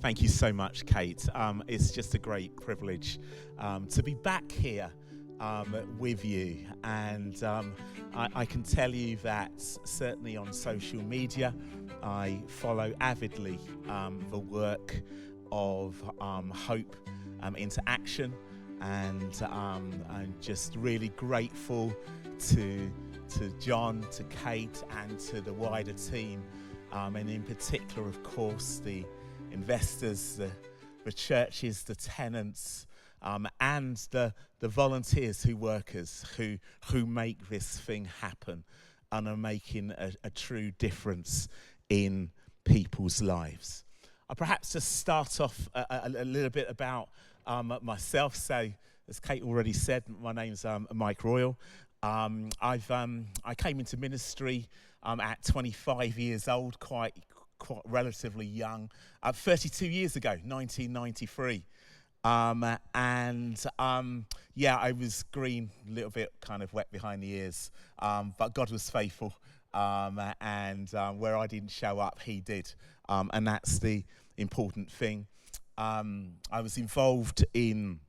Thank you so much, Kate. It's just a great privilege to be back here with you. And I can tell you that certainly on social media, I follow avidly the work of Hope into Action. And I'm just really grateful to John, to Kate, and to the wider team. And in particular, of course, the investors, the churches, the tenants, and the volunteers, workers who make this thing happen and are making a true difference in people's lives. I'll perhaps just start off a little bit about myself. So, as Kate already said, my name's Mike Royal. I came into ministry at 25 years old, quite relatively young, 32 years ago, 1993. I was green, a little bit kind of wet behind the ears, but God was faithful, and where I didn't show up, He did, and that's the important thing. I was involved in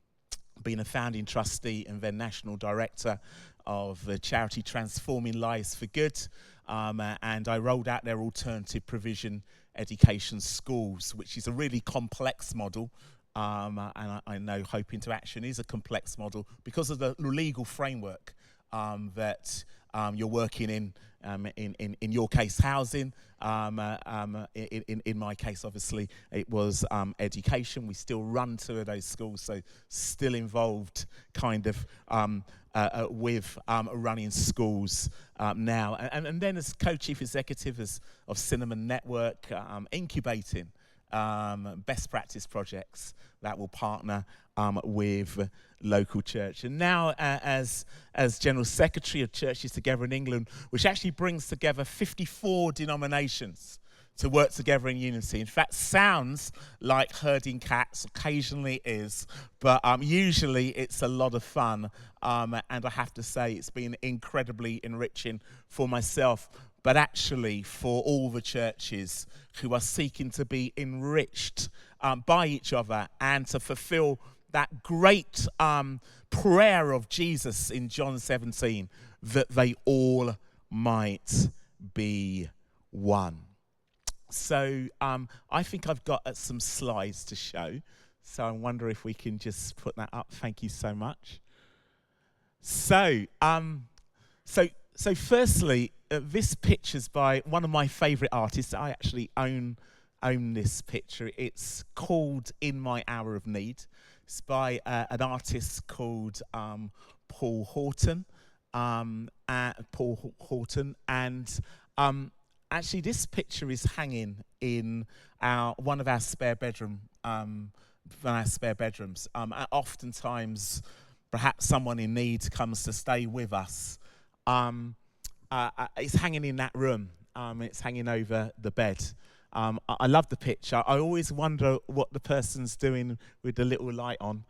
being a founding trustee and then national director of the charity Transforming Lives for Good, and I rolled out their alternative provision education schools, which is a really complex model, and I know Hope into Action is a complex model because of the legal framework that you're working in your case, housing. In my case, obviously, it was education. We still run two of those schools, so still involved kind of with running schools now. And then as co-chief executive of Cinnamon Network, incubating best practice projects that will partner with local church. And now as General Secretary of Churches Together in England, which actually brings together 54 denominations to work together in unity. In fact, sounds like herding cats, occasionally is, but usually it's a lot of fun. And I have to say it's been incredibly enriching for myself, but actually for all the churches who are seeking to be enriched by each other and to fulfill that great prayer of Jesus in John 17, that they all might be one. So I think I've got some slides to show. So I wonder if we can just put that up. Thank you so much. So firstly, this picture's by one of my favourite artists. I actually own this picture. It's called In My Hour of Need. It's by an artist called Paul Horton. Actually, this picture is hanging in one of our spare bedrooms. Oftentimes, perhaps someone in need comes to stay with us. It's hanging in that room. It's hanging over the bed. I love the picture. I always wonder what the person's doing with the little light on,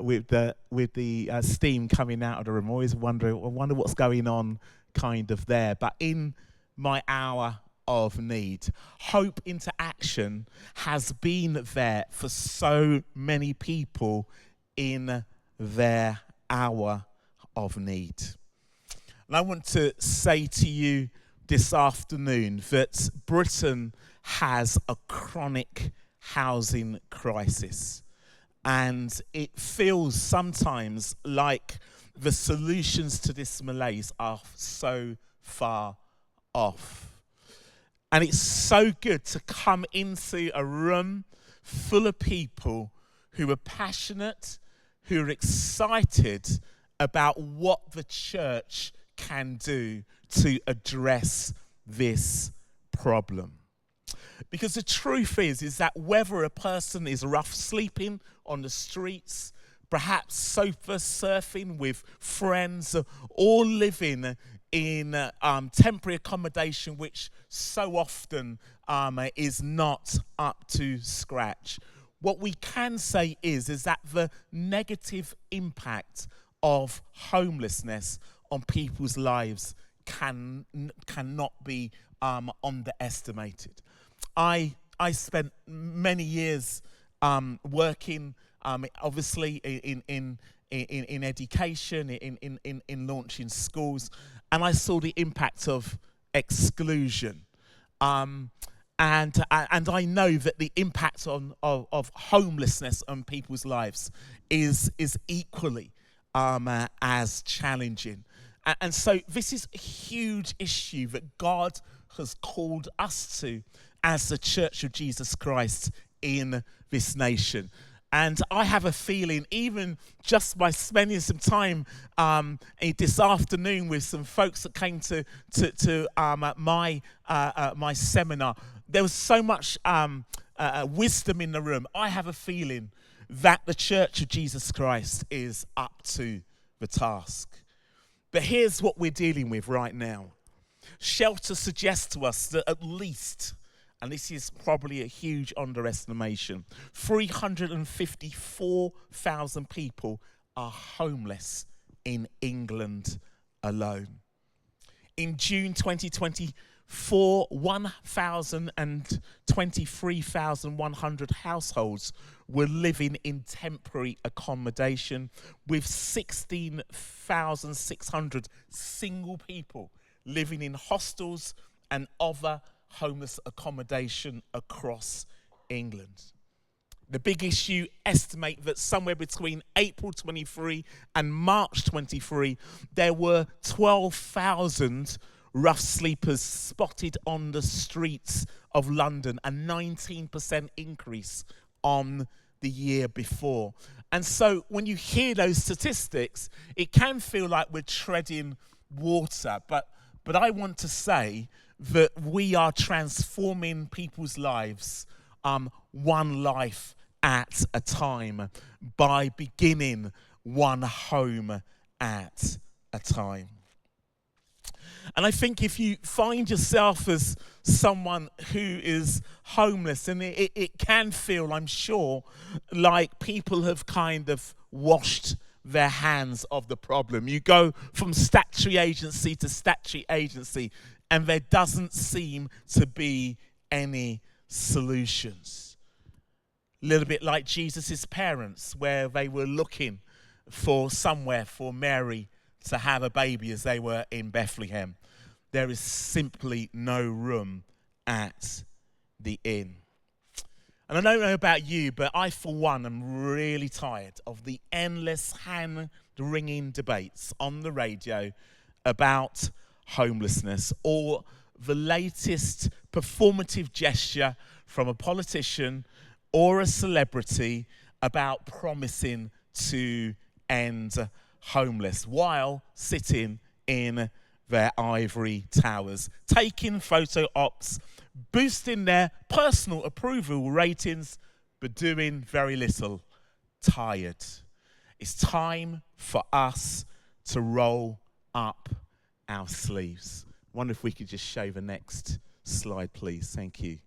with the steam coming out of the room. I always wonder what's going on kind of there. But in my hour of need, Hope into Action has been there for so many people in their hour of need. And I want to say to you this afternoon that Britain has a chronic housing crisis. And it feels sometimes like the solutions to this malaise are so far off. And it's so good to come into a room full of people who are passionate, who are excited about what the church can do to address this problem. Because the truth is that whether a person is rough sleeping on the streets, perhaps sofa surfing with friends, or living in temporary accommodation, which so often is not up to scratch, what we can say is that the negative impact of homelessness on people's lives cannot be underestimated. I I spent many years working, obviously in education, in launching schools, and I saw the impact of exclusion. And I know that the impact of homelessness on people's lives is equally as challenging. And so this is a huge issue that God has called us to as the Church of Jesus Christ in this nation. And I have a feeling, even just by spending some time this afternoon with some folks that came to my seminar, there was so much wisdom in the room. I have a feeling that the Church of Jesus Christ is up to the task. But here's what we're dealing with right now. Shelter suggests to us that at least, and this is probably a huge underestimation, 354,000 people are homeless in England alone. In June 2024, 123,100 households were living in temporary accommodation, with 16,600 single people living in hostels and other homeless accommodation across England. The big issue, estimate that somewhere between April 23 and March 23, there were 12,000 rough sleepers spotted on the streets of London, a 19% increase on the year before. And so when you hear those statistics, it can feel like we're treading water, but I want to say that we are transforming people's lives one life at a time by beginning one home at a time. And I think if you find yourself as someone who is homeless, and it can feel, I'm sure, like people have kind of washed their hands of the problem. You go from statutory agency to statutory agency, and there doesn't seem to be any solutions. A little bit like Jesus' parents, where they were looking for somewhere for Mary to have a baby as they were in Bethlehem. There is simply no room at the inn. And I don't know about you, but I, for one, am really tired of the endless hand-wringing debates on the radio about homelessness, or the latest performative gesture from a politician or a celebrity about promising to end homeless while sitting in their ivory towers, taking photo ops, boosting their personal approval ratings, but doing very little. Tired. It's time for us to roll up our sleeves. I wonder if we could just show the next slide, please. Thank you.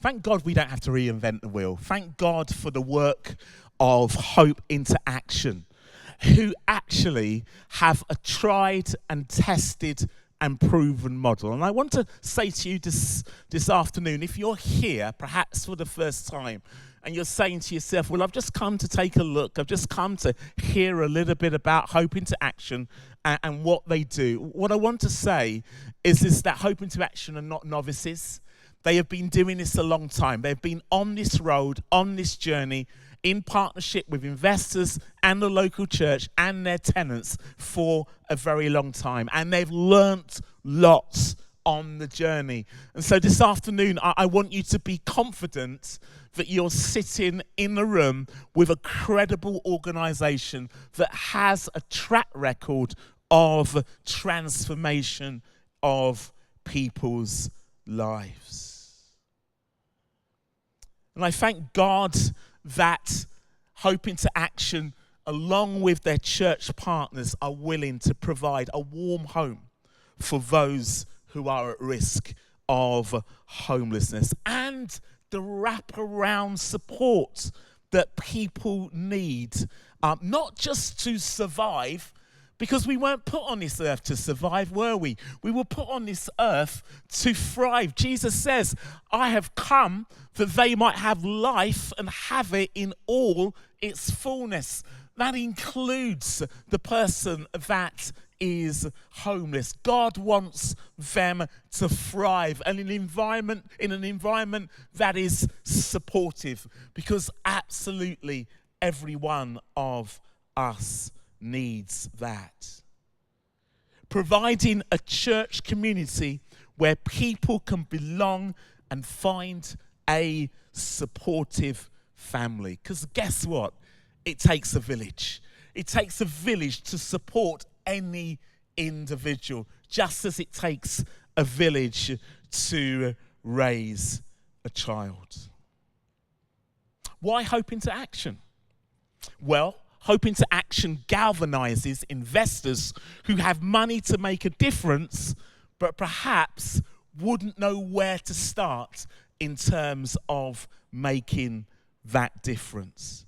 Thank God we don't have to reinvent the wheel. Thank God for the work of Hope into Action, who actually have a tried and tested and proven model. And I want to say to you this afternoon, if you're here, perhaps for the first time, and you're saying to yourself, well, I've just come to take a look, I've just come to hear a little bit about Hope into Action and what they do. What I want to say is that Hope into Action are not novices. They have been doing this a long time. They've been on this road, on this journey, in partnership with investors and the local church and their tenants for a very long time. And they've learnt lots on the journey. And so this afternoon, I want you to be confident that you're sitting in a room with a credible organisation that has a track record of transformation of people's lives. And I thank God that Hope into Action, along with their church partners, are willing to provide a warm home for those who are at risk of homelessness, and the wraparound support that people need, not just to survive, Because we weren't put on this earth to survive, were we? We were put on this earth to thrive. Jesus says, I have come that they might have life and have it in all its fullness. That includes the person that is homeless. God wants them to thrive and in an environment that is supportive, because absolutely every one of us needs that. Providing a church community where people can belong and find a supportive family. Because guess what? It takes a village. It takes a village to support any individual, just as it takes a village to raise a child. Why Hope into Action? Well, Hope into Action galvanizes investors who have money to make a difference, but perhaps wouldn't know where to start in terms of making that difference.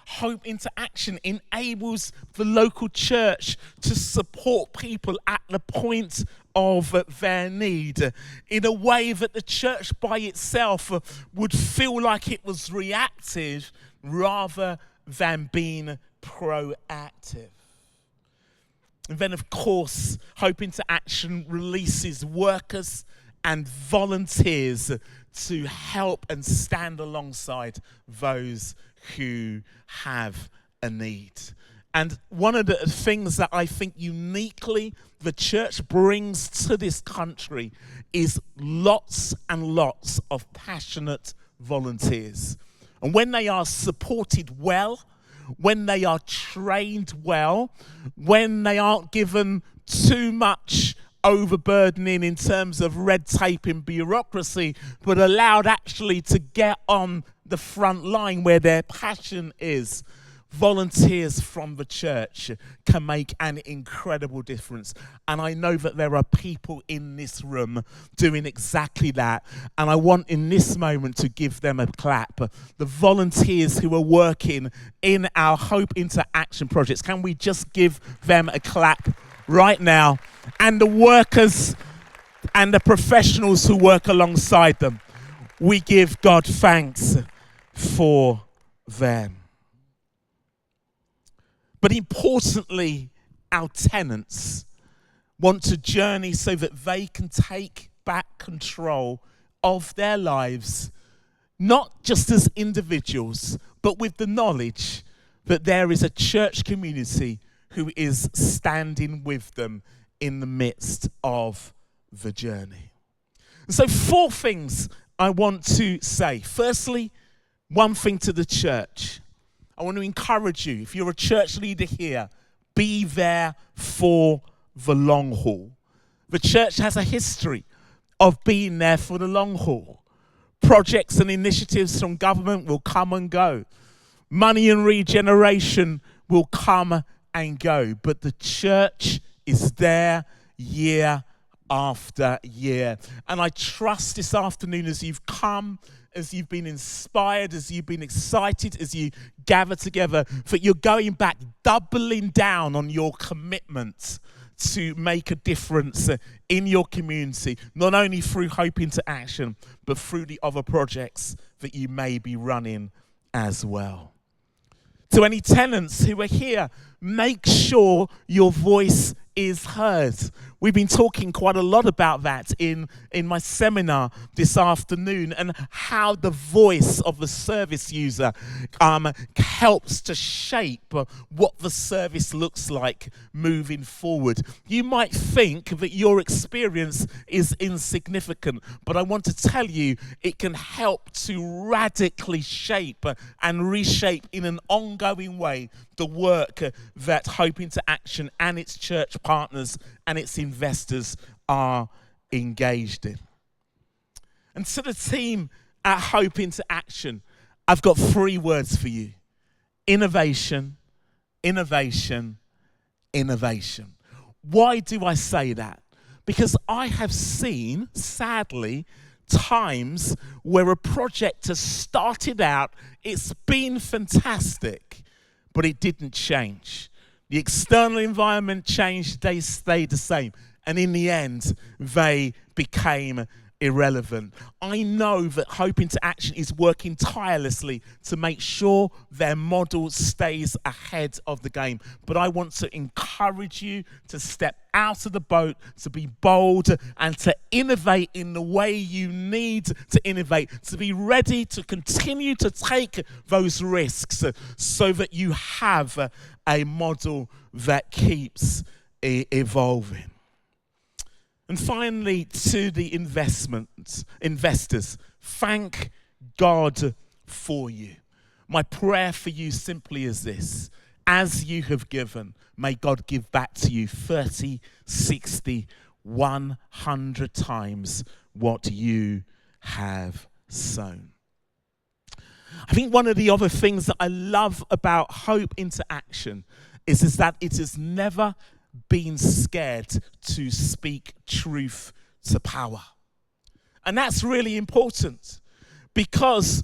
Hope into Action enables the local church to support people at the point of their need in a way that the church by itself would feel like it was reactive rather than being proactive. And then, of course, Hope into Action releases workers and volunteers to help and stand alongside those who have a need. And one of the things that I think uniquely the church brings to this country is lots and lots of passionate volunteers. And when they are supported well, when they are trained well, when they aren't given too much overburdening in terms of red tape and bureaucracy, but allowed actually to get on the front line where their passion is, volunteers from the church can make an incredible difference. And I know that there are people in this room doing exactly that. And I want in this moment to give them a clap. The volunteers who are working in our Hope into Action projects, can we just give them a clap right now? And the workers and the professionals who work alongside them, we give God thanks for them. But importantly, our tenants want to journey so that they can take back control of their lives, not just as individuals, but with the knowledge that there is a church community who is standing with them in the midst of the journey. And so 4 things I want to say. Firstly, one thing to the church. I want to encourage you, if you're a church leader here, be there for the long haul. The church has a history of being there for the long haul. Projects and initiatives from government will come and go. Money and regeneration will come and go. But the church is there year after year. And I trust this afternoon as you've come, as you've been inspired, as you've been excited, as you gather together, that you're going back, doubling down on your commitment to make a difference in your community, not only through Hope into Action, but through the other projects that you may be running as well. To any tenants who are here, make sure your voice is heard. We've been talking quite a lot about that in my seminar this afternoon, and how the voice of the service user helps to shape what the service looks like moving forward. You might think that your experience is insignificant, but I want to tell you it can help to radically shape and reshape in an ongoing way the work that Hope into Action and its church partners and its investors are engaged in. And to the team at Hope into Action, I've got 3 words for you. Innovation, innovation, innovation. Why do I say that? Because I have seen, sadly, times where a project has started out, it's been fantastic, but it didn't change. The external environment changed, they stayed the same. And in the end, they became irrelevant. I know that Hope into Action is working tirelessly to make sure their model stays ahead of the game. But I want to encourage you to step out of the boat, to be bold and to innovate in the way you need to innovate, to be ready to continue to take those risks so that you have a model that keeps evolving. And finally, to the investors, thank God for you. My prayer for you simply is this: as you have given, may God give back to you 30, 60, 100 times what you have sown. I think one of the other things that I love about Hope into Action is that it has never been scared to speak truth to power. And that's really important, because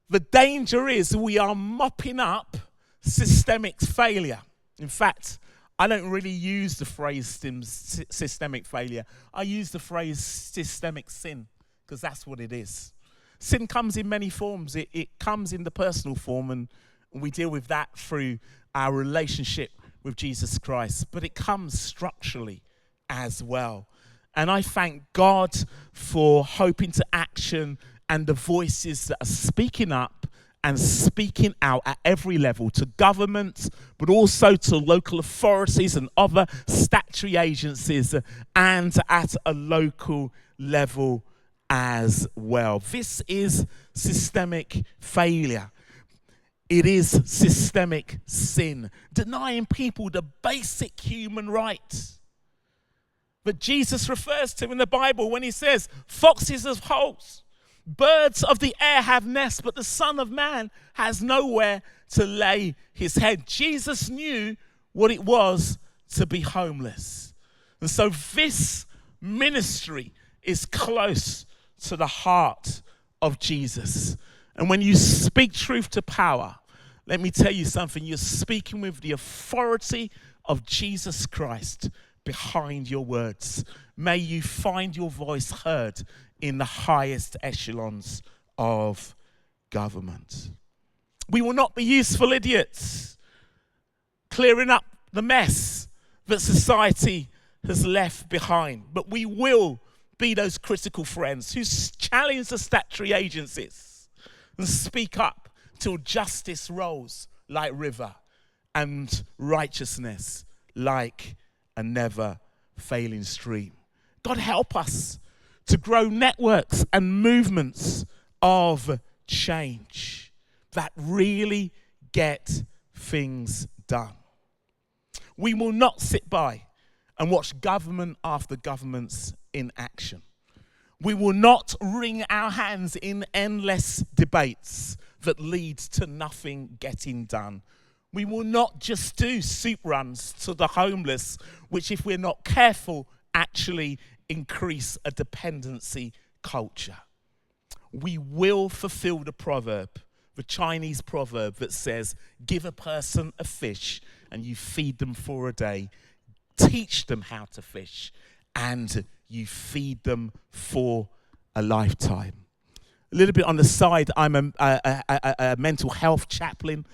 the danger is we are mopping up systemic failure. In fact, I don't really use the phrase systemic failure. I use the phrase systemic sin, because that's what it is. Sin comes in many forms. It comes in the personal form, and we deal with that through our relationship with Jesus Christ, but it comes structurally as well. And I thank God for Hope into Action and the voices that are speaking up and speaking out at every level, to government, but also to local authorities and other statutory agencies, and at a local level as well. This is systemic failure. It is systemic sin, denying people the basic human rights that Jesus refers to in the Bible when he says, foxes have holes, birds of the air have nests, but the Son of Man has nowhere to lay his head. Jesus knew what it was to be homeless. And so this ministry is close to the heart of Jesus. And when you speak truth to power, let me tell you something, you're speaking with the authority of Jesus Christ behind your words. May you find your voice heard in the highest echelons of government. We will not be useful idiots clearing up the mess that society has left behind, but we will be those critical friends who challenge the statutory agencies and speak up till justice rolls like river and righteousness like a never failing stream. God, help us to grow networks and movements of change that really get things done. We will not sit by and watch government after government's inaction. We will not wring our hands in endless debates that lead to nothing getting done. We will not just do soup runs to the homeless, which, if we're not careful, actually increase a dependency culture. We will fulfill the proverb, the Chinese proverb that says, give a person a fish and you feed them for a day. Teach them how to fish and you feed them for a lifetime. A little bit on the side, I'm a mental health chaplain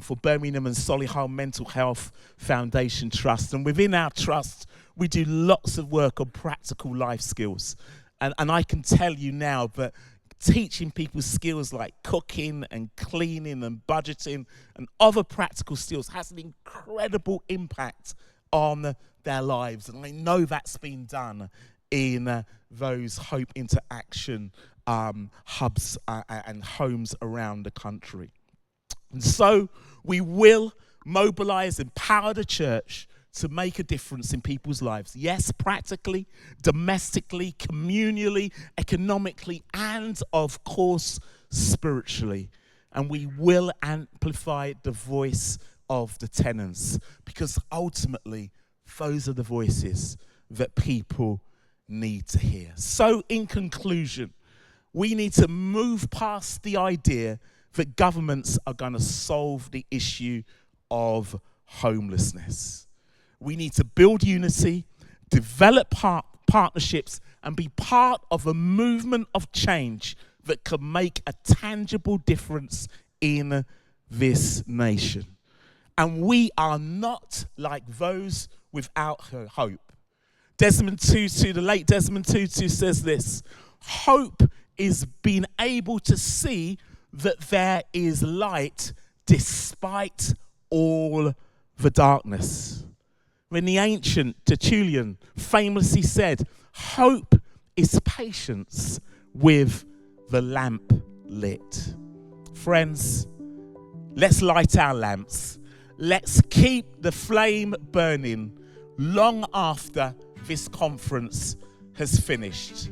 for Birmingham and Solihull Mental Health Foundation Trust. And within our trust, we do lots of work on practical life skills. And I can tell you now that teaching people skills like cooking and cleaning and budgeting and other practical skills has an incredible impact on their lives. And I know that's been done in those Hope into Action hubs and homes around the country. And so we will mobilize, empower the church to make a difference in people's lives. Yes, practically, domestically, communally, economically, and of course, spiritually. And we will amplify the voice of the tenants, because ultimately, those are the voices that people need to hear. So in conclusion, we need to move past the idea that governments are going to solve the issue of homelessness. We need to build unity, develop partnerships, and be part of a movement of change that can make a tangible difference in this nation. And we are not like those without hope. Desmond Tutu, the late Desmond Tutu, says this: hope is being able to see that there is light despite all the darkness. When the ancient Tertullian famously said, hope is patience with the lamp lit. Friends, let's light our lamps. Let's keep the flame burning long after this conference has finished,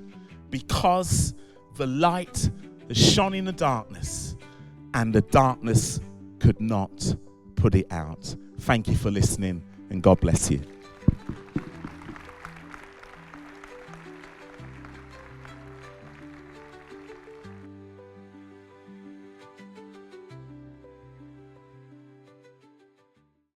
because the light has shone in the darkness and the darkness could not put it out. Thank you for listening, and God bless you.